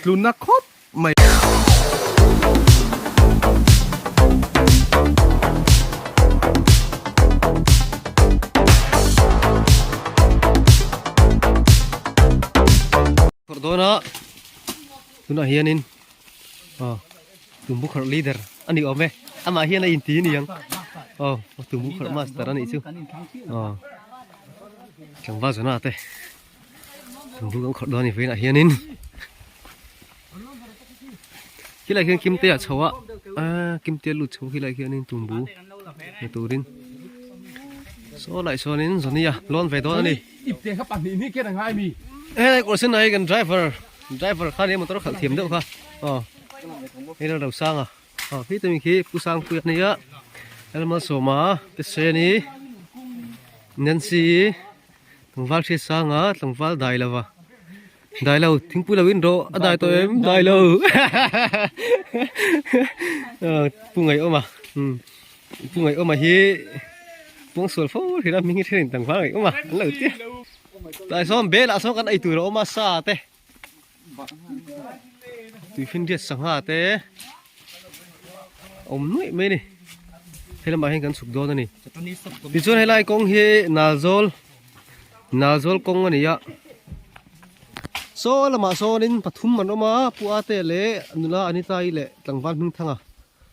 ลุนนักคบไม่ขอโทษนะคุณอาเฮียนินตุ่มบุคคลลีดเดอร์อันนี้เอาไหมอามาเฮียนอินทีนี่ยังตุ่มบุคคลมาสเตอร์นี่ซิจังหวะสนาเต้ตุ่มบุคคลโดนนี่เพื่อนอาเฮียนินขี้ไรเฮียนคิมเตียชัวคิมเตียลุดชัวขี้ไรเฮียนินตุ่มบุในตูรินโซ่ไหลโซ่นินส่วนนี้อ่ะล้วนไปตัวนี่อิบเตียครับปันนี้แค่ไหนไงมีเฮ้ยกูซื้อไหนกันไดรเวอร์ข้านี้มันต้องขัดเทียมด้วยค่ะนี่เราสร้างพี่ตัวมีขี้ผู้สร้างเพื่อนนี่อ่ะแล้วมาสมาเป็นเซนี่นันซีตั้งวัลเชสร้างตั้งวัลได้แล้ววะได้แล้วทิ้งพูดแล้ววินโดได้ตัวเองได้แล้วปุ่งไงออกมาปุ่งไงออกมาฮีปุ่งส่วนฟูที่เรามีเงินเท่าตั้งวัลไงออกมาแล้วเตี้ยแต่ซ้อมเบลซ้อมกันไอตัวเรามาซาเต้ตัวฟินเดียสังหาเต้อมนุ่ยไม่นี่ให้เรามาให้กันสุกโดนนี่ที่ส่วนให้ไล่กงเฮนาโซลกงอันนี้อะโซ่ละมาโซ่นินปฐุมมันออกมาปัวเตเล่นุละอันนี้ตายเละตั้งวันมึงทั้ง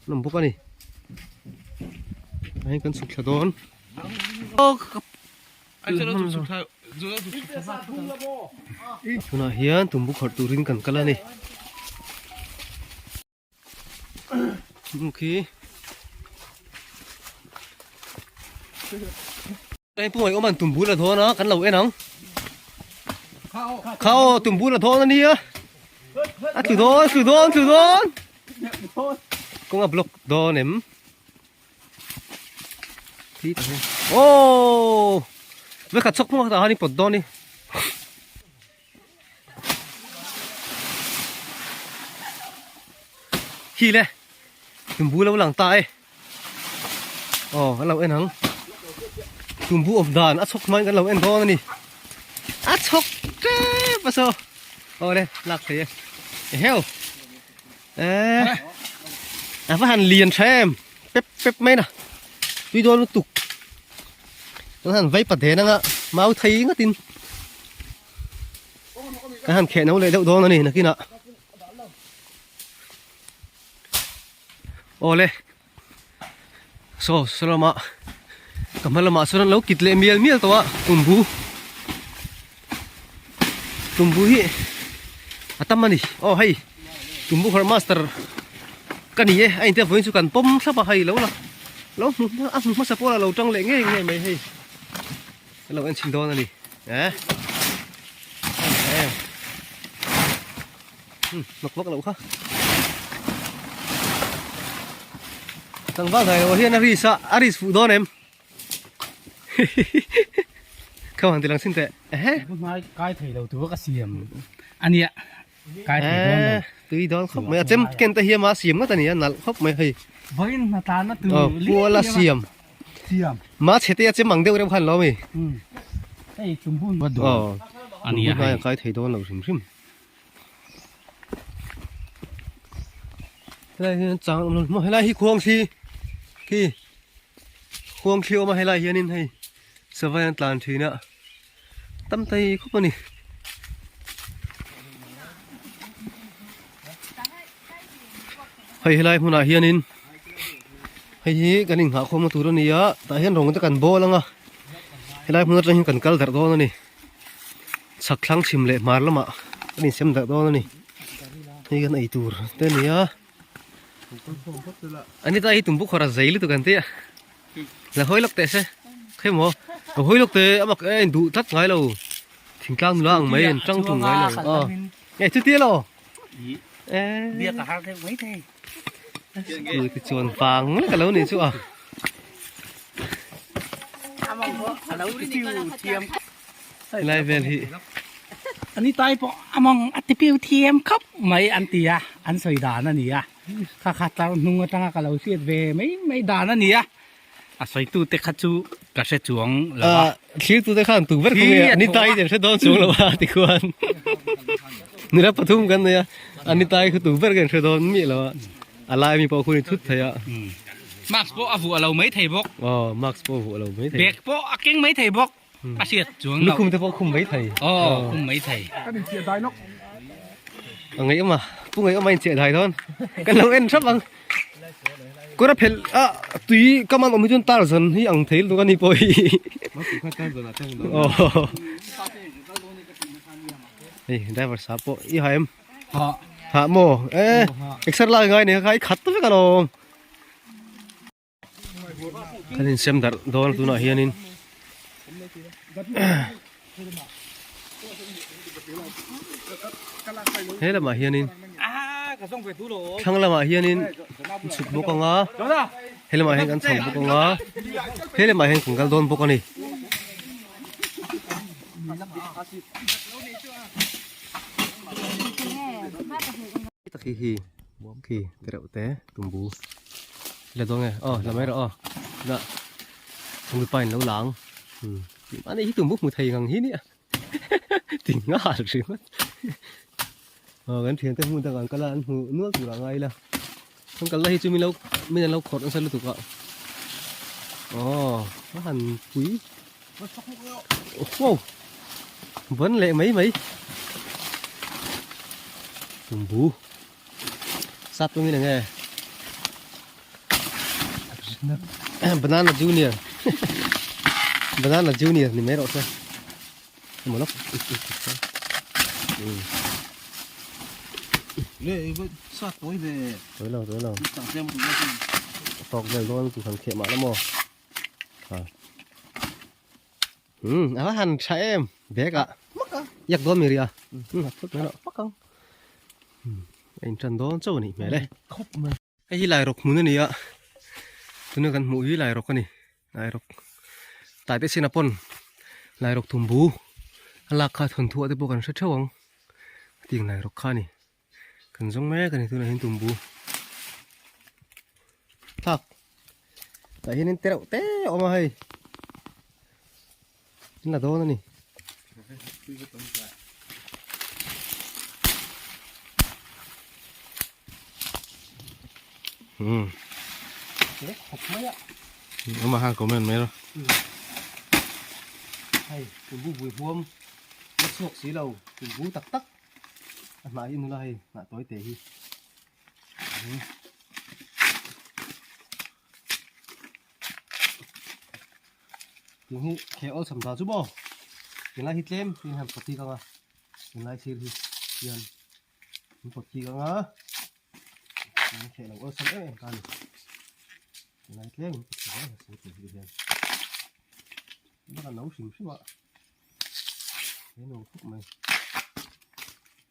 น้ำพวกนี้ให้กันสุกโดนคุณอาเฮียนตุ่มบุกขดตูรินกันกันแล้วนี่โอเคไอ้พวกไอ้มันตุ่มบุกละท้อนะกันเราเอ็นนังเข้าตุ่มบุกละท้อนั่นนี่อะสุดโดนก็งับบล็อกโดนเนี่ยที่โอ้เวกัดซกมั่วแต่ฮันนี่ปวดโดนนี่ขี้เลยตุ่มบูเราหลังตายเราเอ็นหังตุ่มบูอบดานอัดซกมันกันเราเอ็นโดนนี่อัดซกเจ๊ปะโซ่เลยหลักเสียเฮลพระหันเลียนแชมเป๊ะไหมนะวิโดนตุกพระหันไว้ปัดเทนังอะมาเอาไทยก็ตินพระหันแขนเอาเลยเดี๋ยวโดนนี่นะกินอะเลยโซ่สลามะกับมันละมาส่วนเรากิดเลยเมียตัวตุ่มบูฮีอาตมานี่ให้ตุ่มบูคอร์มาสเตอร์กันนี่ไอ้เจ้าฝืนสุกันป้อมสับให้แล้วมาสับว่าเราจังเลยง่ายไม่ให้เราเอ็นชินโดนนี่มักเราค่ะตั้งบ้านไหนวันที่นาริสอาริสฟูดอนเอ็มเข้าหันตีลังสินเตะพูดมาใกล้ถึงเราตัวก็เสียมอันนี้ใกล้ถึงตัวดอนเขาไม่เจ็มเกินแต่เฮียมาเสียมก็ตอนนี้นั่นเขาไม่ให้ไว้หน้าตาหน้าตัวปัวละเสียมมาเฉลี่ยเจ็มมังเดียวเรียบพันเราไหมไอ้จุ่มพุ่นอันนี้ใกล้ถึงโดนเราซิมอะไรจังมาให้ไล่ที่ควงชีควงเขียวมาให้ไล่เฮียนินให้สบายอันตรายทีน่ะตั้มใจคุปนี่ให้ไล่ผู้น่ะเฮียนินให้กันนิ่งหาความมาตัวนี้อ่ะแต่เห็นรงจะกันโบลังอ่ะให้ไล่ผู้น่ะจะเห็นกันกัลดัดโดนนี่สักครั้งชิมเละมาแล้วมาอันนี้เสียมดัดโดนนี่ให้กันไอตัวเต้นนี่อ่ะอันนี้ตาไอตุ่มบุกขอร์ใจลิตุกันเตี้ยแล้วห้อยล็อกเตะใช่เข้มหัวห้อยล็อกเตะอ่ะบอกดูทัดไงเราถึงกลางนู่นไม่จังถุงไงเราไงชุดเตี้ยเราเบียร์กับฮาร์ดไม่ได้คือติดชวนฟังแล้วกันแล้วนี่ชัวร์ไล่เวลีอันนี้ตายปะมองอัติพิวเทียมครับไม่อันเตียอันสวยด่านั่นนี่อ่ะข้าขัดตานุ่งตั้งกับเราเสียดเวไม่ด่านั่นนี่อ่ะสวยตู้เตะขัดจูกระเซ็จวงแล้วคิดตู้เตะขัดตู้เวรกูเนี่ยอันนี้ตายเดี๋ยวฉันโดนสูงแล้วว่าติควร นี่รับปฐุมกันเนี่ยอันนี้ตายคือตู่เบิร์กันเธอโดนมีแล้วอะไรมีปอคุณทุดเถีย มาร์คโปอาฟูเราไม่ไทยบก อ๋อมาร์คสโปร์เราไม่ไทย เบกโปอาเก่งไม่ไทยบกอาเสียดจวง ลูก เรา คุมแต่พอคุมไม่ไทย อ๋อคุมไม่ไทย อันไงมาพวกไงก็ไม่เสียดายทอนกันเราเอ็นชอบอังก็รับเพลตุยก็มันอมจนตาสันที่อังเทลตัวกันนี่ปอยอ๋อนี่ได้ภาษาปออีหายม ฮะ หาโมเอ๊ะเอ็กซ์ลาไงเนี่ยใครขัดตัวกันลงคันนี้เซมดาร์โดนตัวน่ะเฮียนินเฮ้ยละมาเฮียนิน กระส่งไปตู้โหล ทั้งละมาเฮียนินสุดบุกงาเฮ้ยละมาเห็นกันสั่งบุกงาเฮ้ยละมาเห็นของกันโดนบุกนี่ตะขี้บวมขี้เตะเตะตุ่มบูแล้วตัวไงอ๋อแล้วไม่หรอน่ะมือไปแล้วหลังอันนี้ตุ่มบุกมือไทยงังฮีเนี่ยติ่งง่าหรือมั้งกันเถียงแต่มือต่างกันละหูนวดอยู่หลังไงล่ะต้องกันละที่จะมีเราไม่งั้นเราขดอันนั้นถูกอ่ะอ๋อว่าหันปุ๋ยโอ้โหvẫn lệ mấy mấy cùng bú sát tôi nghĩ là nghe banana junior banana junior thì mấy độ thôi mà nóเลยสัตว์ตัวเบ tối nào ต่างเสียงมัน tọc này luôn từ thằng khệ mà nó mò à hành sai em bé cả giặc đón mày à phút nữa bắt không anh trần đón châu này mẹ đây cái gì lại rọc muốn này ạ tôi nói gần mũi lại rọc cái này lại rọc tại cái Singapore lại rọc thùng bù là khai thuần thua thì bộ cần rất châu tiếng lại rọc khai này cần giống mẹ cái này tôi là hình thùng bù thật tại hình tê đậu té ôm hay là đó này nó mà hàng của mình mấy rồi hay cùng bù bùi buông nó sọc xí đầu cùng bù tắc tắc mà yên là hay mà tối tệ hi tiếng hi khéo sầm thà chút bò tiếng lại hít lên tiếng hàm phật thi con à tiếng lại xịt tiền phật thi con á khéo là có sắm em can tiếng lại lên đó là số tiền tiền nó là nấu xỉm xíu ạ cái nồi thuốc mày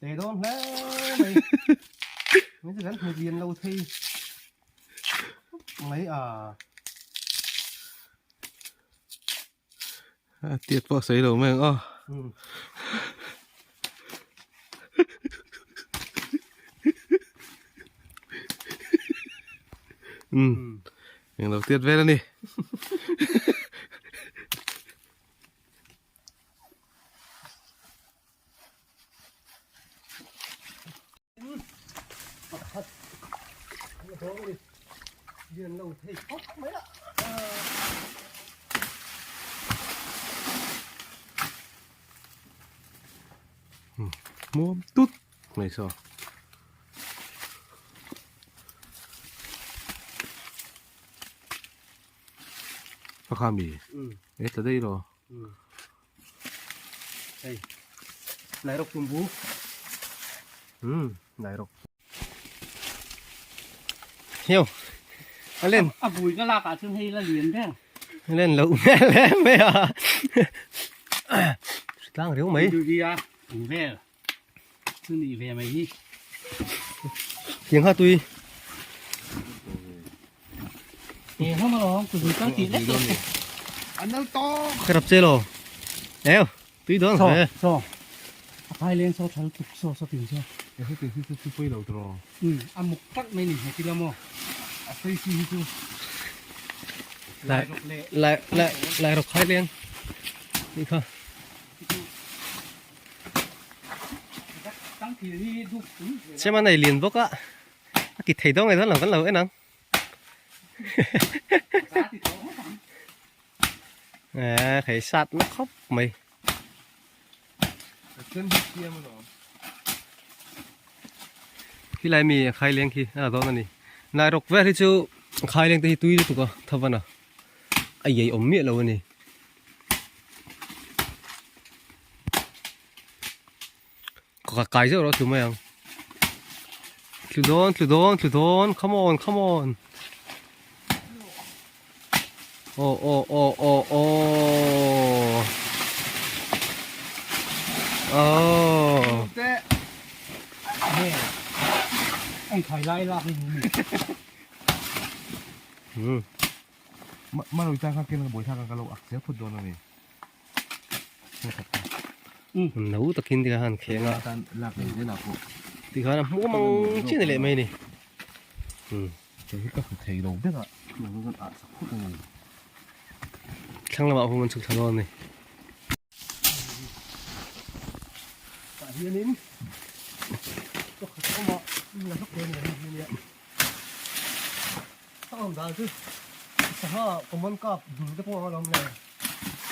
tệ đó mày mấy cái gắn thời gian lâu thi mấy tiệt vào sấy đầu mình mình đầu tiệt về đây đi điền lâu thì khóc mấy ạ mua tút này sao phát khám gì đấy tới đây rồi đây này rọc tùm bú này rọc hiểu lên bùi cái lạc cả chân hay là liền thế lên lậu mẹ mẹ à đang thiếu mấy đi à về cứ đi về mày đi tiếng hát tuy thì không mà không cứ có gì đấy anh đâu to cái đập xe lò đéo tuy đó rồi rồi hai lên sau thằng tục sau tiền sau cái tiền cứ quay đầu rồi ăn một cắt mấy nỉ hay kia mà phải chi chứ lại rọc hai lên đi không thì đi đục túi xem anh này liền bốc á kịp thấy đâu ngày đó là vẫn lâu ấy nắng giá thì có hết hẳn. à thấy sạt nó khóc mày chân kia mà rồi khi lại mi khai liền khi à đó này nãy rọc về thì chú khai liền thì tùy đi tụi con thằng văn à ai vậy ốm miệng lâu này có cả cái rồi đó tụi mày không come on come on oh anh phải lại là hình mà rồi trang khác kia là buổi thang cái lỗ ạc sẽ phun đồn này nấu tất nhiên thì hàng khéng à tan lạc này thế nào cũng thì khá là mua măng trên này lại mày này cái các thầy đầu biết ạ nó vẫn ạc sắc phút này khang là bảo không ăn sụp thằng non này tại hiền nín có không bỏ là hấp lên này như vậy sao không ra chứ sao có món cọp đủ cái phong lòng này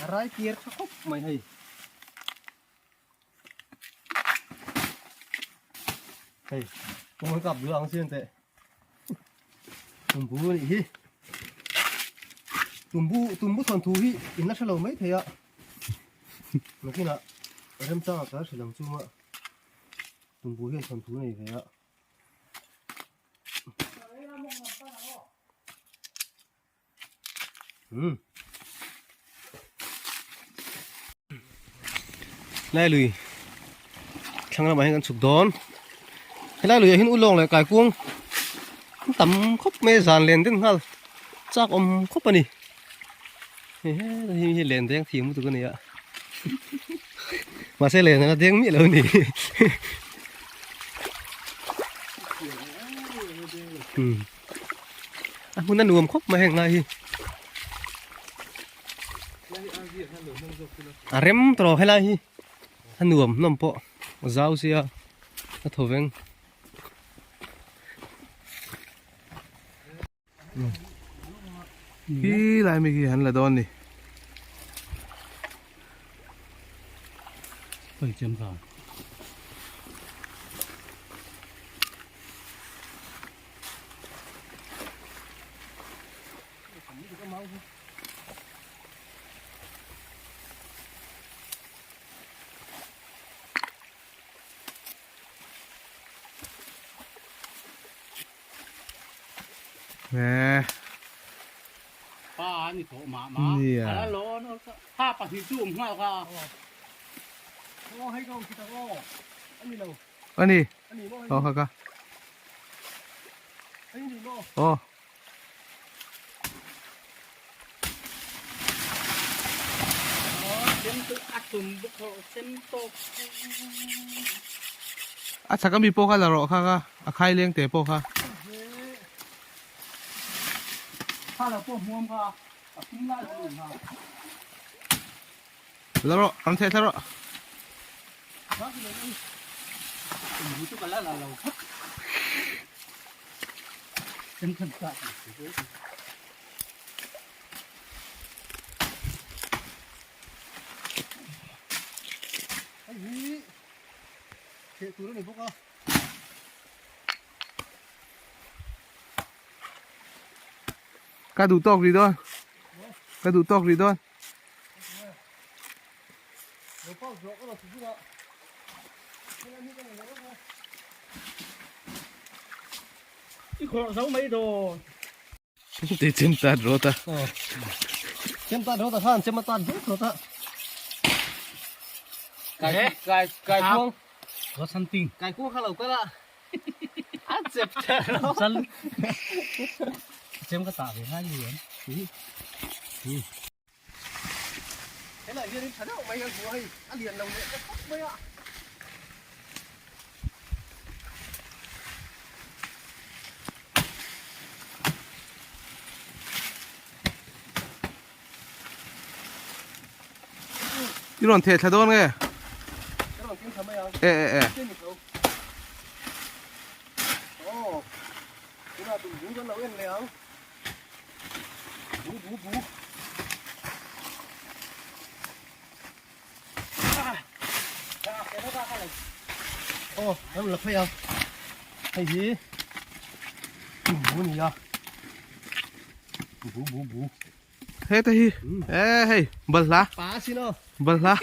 rai kia khóc mày hay hey có món cọp đưa ăn xuyên tệ tùm bú này hi tùm bú thuần thú hi in nó sẽ lâu mấy thế ạ nó kia nè ở trong trang cả sẽ làm chung ạ tùm bú hi thuần thú này thế ạ lai lùi thằng nào mà hay ăn sụp đón hay lai lùi hin u lông lại cài cuông tắm khóc mê giàn lên đến hal chắc khóc à nì hi lên tiếng thì một tụi này ạ mà sẽ lên là tiếng miệng lớn nì muốn ăn nuông khóc mà hàng này rem tro hay là hi ăn nuông nằm po rau xia nó thổi vang khi lại mấy cái hắn là đòn đi phải chém rồi nè pa ni to ma Nia. ala lo no pa pa hi chu ma ka ô hay không kita ô anh đi đâu anh đi anh đi đâu oh kaka anh đi đâu oh chém tự ắt tùm bốc họ chém to à chắc cái bị po cái là rõ kaka à khai liêng tế po kaka pa là po muam ka cũng lại rồi ha là rõ ăn thế rõ mình chút là lâu chân thân tại anh đi thế túi này bốc à cái đủ tóc gì thôi cái đủ tóc gì thôi nó bao giờ có là thứ gì ạ cái khó xấu mấy đồ để chém ta rồi ta chém ta đó ta than chém ta rất rồi ta cài cuông có săn tinh cài cuông khá lâu cái lạ ăn chép chả nó săn chém cái tạ về hai người thế là đi thằng nào mày ăn rồi ăn liền lâu nữa khóc mấy ạ 이런 대 대던 게 cái đó tiếng thầm mấy ạ 에에에 trên một chúng ta tụi bú cho nó yên léo bú ô em lập hay không hay gì bú gì à bú hết đi ê bật lá phá xin đâu bật lá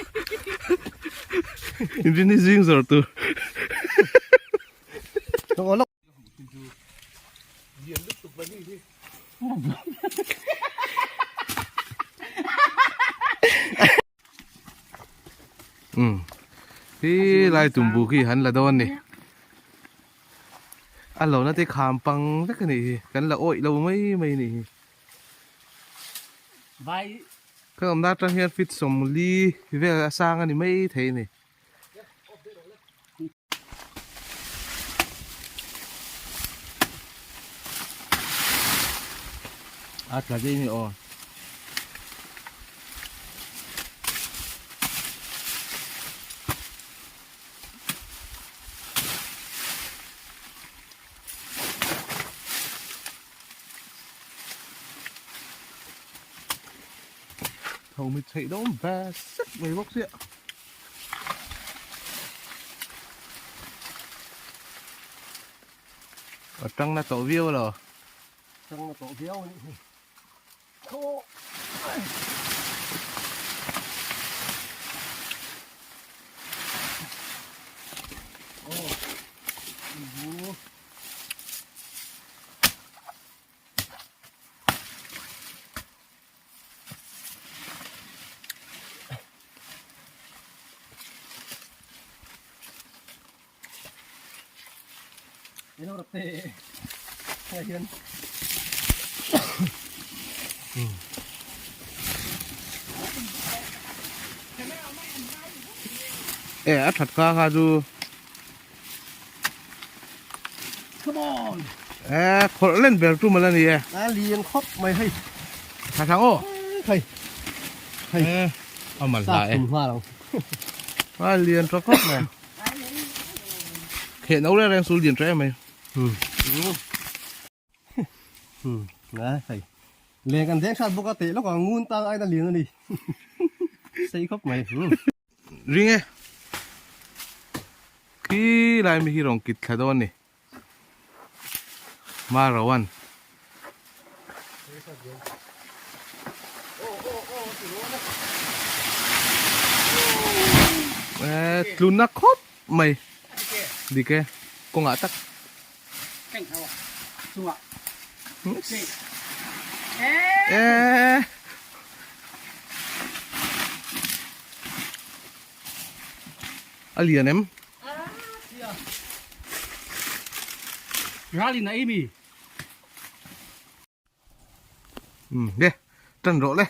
ini riêng rồi tu không có lốc khi lại tụm bù khi hắn là đòn này ăn lẩu nó thấy khám bằng rất cái này cái là ôi lâu mấy mày này vai các ông ta trang hiện fit sòng ly về sang anh mấy thế này cái gì này ồ thầu mình chạy đó và sức mấy bốc rượu ở trong là tổ view rồi trong tổ phiếu thô bú ini udah teh kajian thật ca du come on khó lên bèo chung mà lên gì liền khóc mày hay thằng thằng ô hay mà sao lại cùng hoa đâu liền cho khóc này hiện nấu ra đang xuống liền cho em mày đấy thầy liền cần tiếng sát bốc tệ nó còn ngun tăng ai ta liền đi xây khóc mày riêng ấy khi lại mình rong kít khai đón này mà rawan luna khóc mày đi kia con ngã tắc canh thao xuống ạ liền em ra đi nãy mi đi trần rộ lên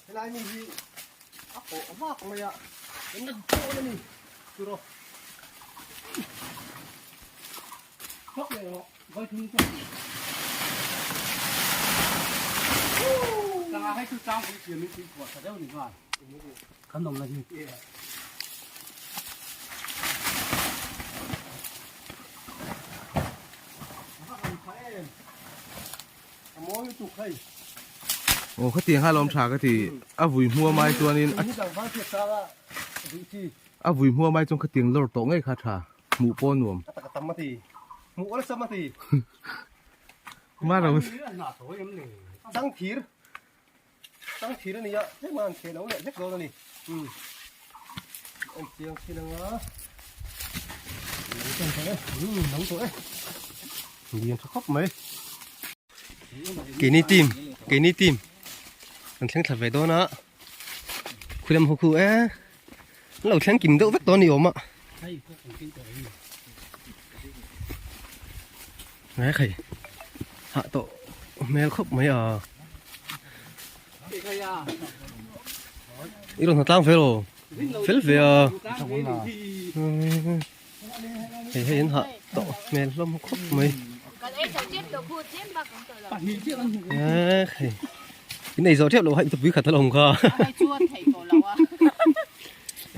thế này mình gì áp bộ mắc mày ạ đến nó khô lên đi từ rồi khóc này gọi thùng cho ta hay cứ trang cái chuyện mình của thật đâu nhỉ bạn khăn đồng là gì mối chụp hay ồ cái tiền hai lom trà cái thì vui mua mai cho nên vui mua mai trong cái tiền lor tổ ngay khá trà mũ pon nuông tầm mà thì mũ là sớm mà thì mà đâu tăng thịt này ạ thế mà thế nấu lại rất ngon này anh chiên xin nữa nấu thôi liền cho khóc mấy cái ni tim anh xem thật về đó nữa khuya làm hộp á lâu xem kiếm đậu vắt to nhiều mà đấy khỉ hạ tổ mẹ khóc mấy ít lần tao phải rồi phải về thì hay hạ tổ mẹ lông khóc mấy cái này gió thép lộ hạnh tập với khả thân lòng cơ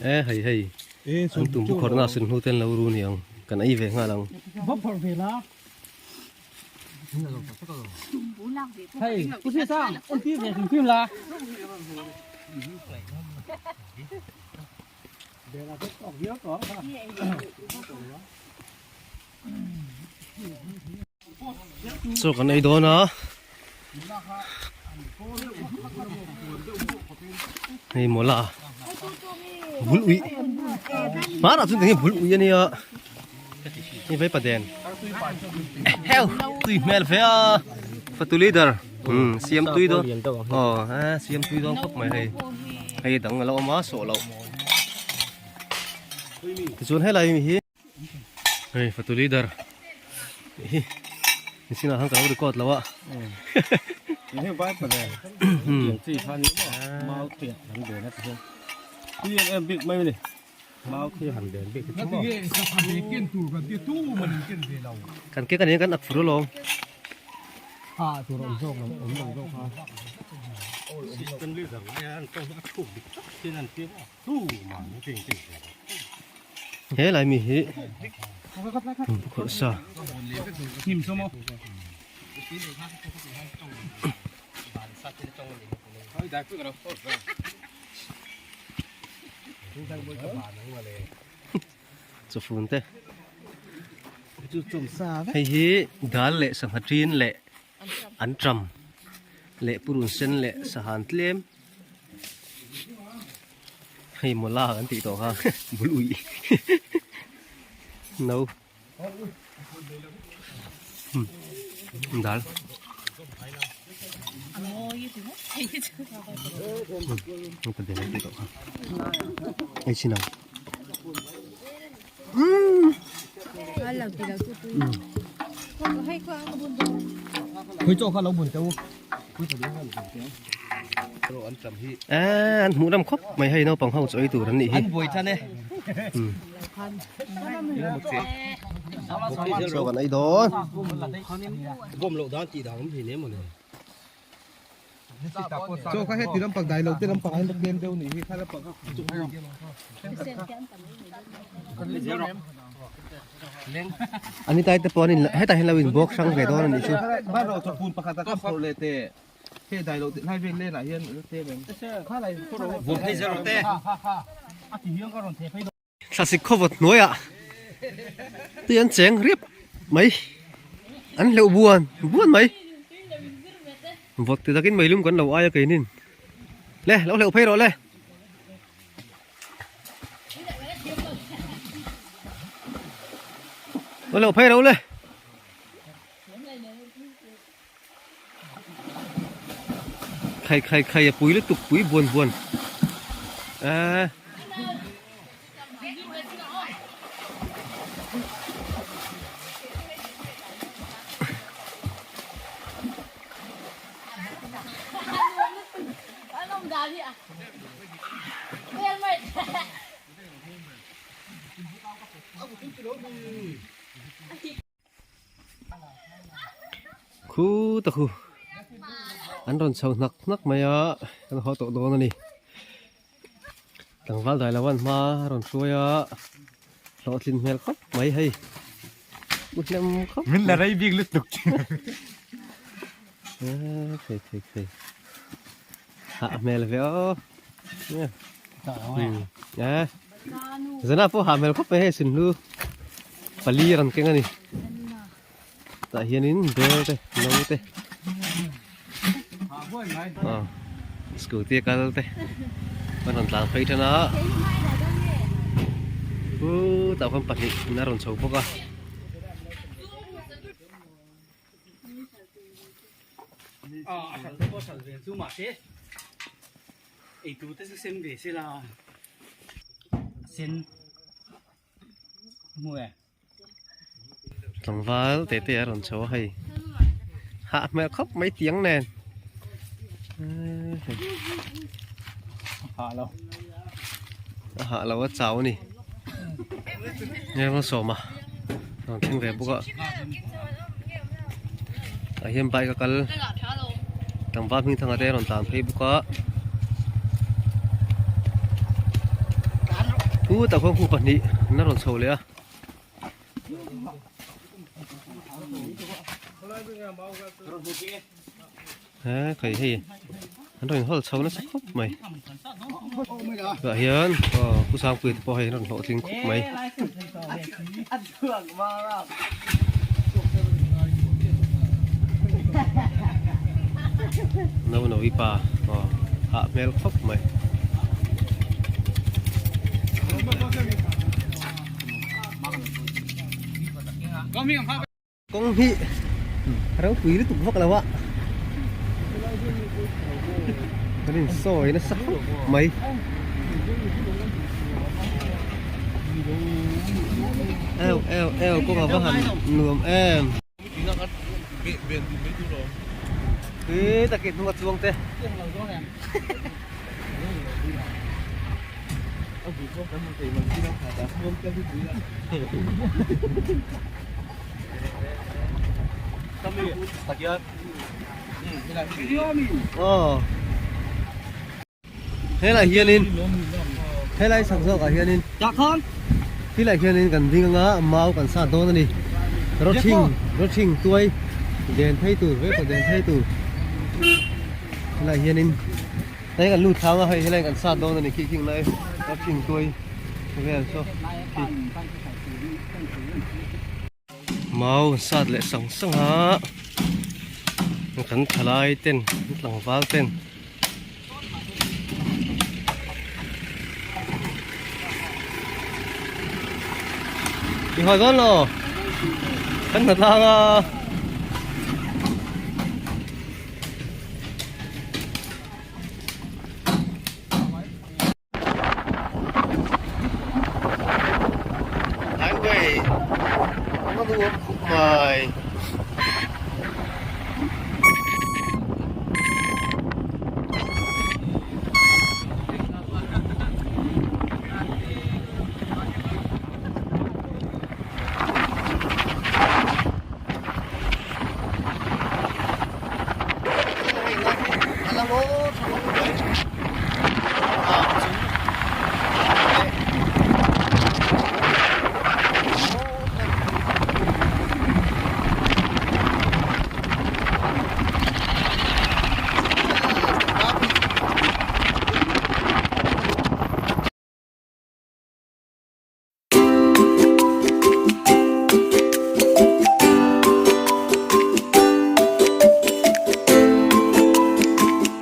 hay anh tụm bút khó nào sừng hô tên lâu luôn hiểu cái này về ngà lòng bắp phở về lá hey ku si sa on ti về thùng phim là số cái này đó nó này một là bún uy má là chúng ta bún uy này àนี่ไปประเด็นเฮ้ยตุยเมลเฟียฟัตุลีเดอร์เสียมตุยดออ๋อฮะเสียมตุยดอครับไม่ให้ดังเรามาโซ่เราส่วนให้อะไรมีฮีเฮ้ยฟัตุลีเดอร์นี่สินะฮังกะเราได้กอดแล้วอ่ะนี่ไปประเดี๋ยวสี่พันนี้มาเปลี่ยนหันเดินนะทุกคนที่บิ๊กไม่เลยมาคือหันเดินบิ๊กทุกคนกันเกี่ยกันนี้กันอักฟุรุลงตัวเราโชคเราผมลงโชคครับเป็นเรื่องงานต้องถูกบิ๊กที่นั่นเทียบตู้มาจริงจริงเฮ้ยอะไรมีฮีขอซะหิมสมอจะฟุ้งเต้ให้ฮีดาลเละสังหารจีนเละอันตรำเละปุรุนเซนเละสหานเตลียมให้หมดล่ากันตีต่อค่ะบุลุยnoดาลมันเป็นยังไงต่อค่ะไอ้ชินังคุยโจ้ข้าเราบุญเจ้าอันหมูดำครบไม่ให้น้องปังเข้าใจตัวนั้นนี่อันบุยท่านเนี่ยโชว์กันไอ้โดนบ่มโลดอนจีดังผีนี้หมดเลยโชคเขาให้ตีลำปักใดเราตีลำปักให้เรียนเดียวหนีถ้าลำปักจุ๊บอันนี้ตายแต่ปอนี่ให้ตายให้เราวินบวกช่างไก่โดนนี่ชูบ้านเราจะพูนประคาตะกับโปรเลเต้เฮ้ยใดเราให้เว้นเล่นหลายเฮียนเต้เป็นข้าอะไรพวกเราบุญที่จะเราเต้สัสิกขวดน้อยอ่ะเตียนเสียงเรียบไหมอันเหลวบวนไหมวดที่ตะกินไม่ลืมกันเราอ้ายกันนี่เล่เราเหลวเพลเราเล่เราเหลวเพลเราเลยใครปุ๋ยหรือตุกปุ๋ยบวนคูตะคูอันโดนเสาหนักไหมอ่ะกันเขาตกโดนนี่ตั้งวันได้แล้ววันมาโดนช่วยอ่ะเราทิ้งเมลครับไม่ให้บุญนำครับมันอะไรบิ๊กลึกตุกเคยหาเมลเวลเนี่ยจะน่าพวกหาเมลครับไปให้สินลูปลีรันเก่งอันนี้แต่เฮียนินเบลเต้น้องเต้สกูตี้กันเต้มันหลังไปเถอะนะแต่ความปัจจุบันน่ารันชอบพวกอ่ะฉันก็ฉันเรียนซูมาเซ่ไอ้ตัวที่เส้นเบสละเส้นมัวหลังฟ้าเตะรันชอบให้หาเมลครับไม่เตียงแน่หาเราว่าเจ้านี่เนี่ยมันสมอ่ะตอนทิ้งแบบพวกอ่ะเฮียมไปกับกันต่างบ้านพิงทางอะไรตอนต่างเพย์บุกแต่ความคู่ปันนี้น่ารันโชว์เลยอ่ะ ha khởi hi anh rồi họ sâu nó sắc khóc mày vợ hiền cú sang quỳ po hay nó họ tin khóc mày nấu nấu ipa hạ mel khóc mày con hi rau quỳ nó tụt vóc là vợ cái này sỏi nó sắc mày eo cô vào hẳn nuông em cái ta kịp ngặt xuống thế thế là hiền in thế là sẵn sàng cả hiền in dạ con khi lại hiền in cần viên ngã mau cần sát đó đi rốt chinh tuổi đèn thay tủ với còn đèn thay tủ thế là hiền in đây cần lụt thang hay thế này cần sát đó này khi này rốt chinh tuổi về so mau sát lại sẵn sàng hả cần thả lại tên lằng vang tên đi hỏi con rồi khấn thật là thái quỷ nó đua khúc mời